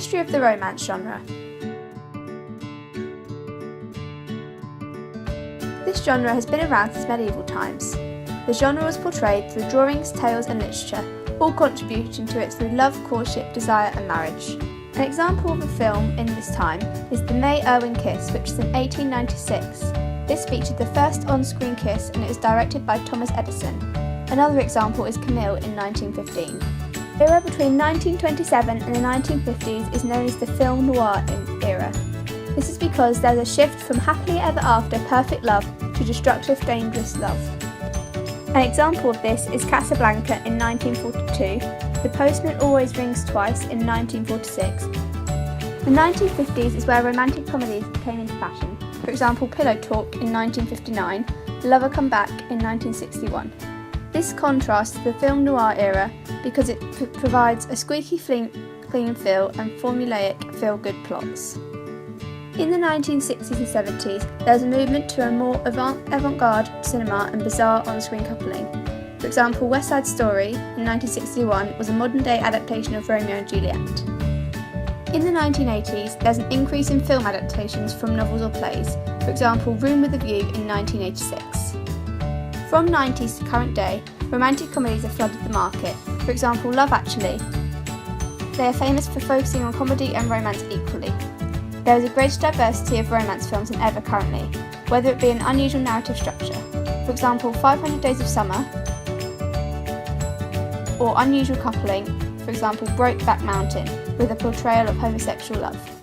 History of the romance genre. This genre has been around since medieval times. The genre was portrayed through drawings, tales and literature, all contributing to it through love, courtship, desire and marriage. An example of a film in this time is The May Irwin Kiss, which is in 1896. This featured the first on-screen kiss and it was directed by Thomas Edison. Another example is Camille in 1915. The era between 1927 and the 1950s is known as the film noir era. This is because there's a shift from happily ever after perfect love to destructive, dangerous love. An example of this is Casablanca in 1942, The Postman Always Rings Twice in 1946. The 1950s is where romantic comedies came into fashion. For example, Pillow Talk in 1959, Lover Come Back in 1961. This contrasts to the film noir era because it provides a squeaky clean feel and formulaic feel-good plots. In the 1960s and 70s, there was a movement to a more avant-garde cinema and bizarre on-screen coupling. For example, West Side Story in 1961 was a modern-day adaptation of Romeo and Juliet. In the 1980s, there's an increase in film adaptations from novels or plays. For example, Room with a View in 1986. From 90s to current day, romantic comedies have flooded the market. For example, Love Actually. They are famous for focusing on comedy and romance equally. There is a greater diversity of romance films than ever currently, whether it be an unusual narrative structure. For example, 500 Days of Summer, or unusual coupling, for example, Brokeback Mountain, with a portrayal of homosexual love.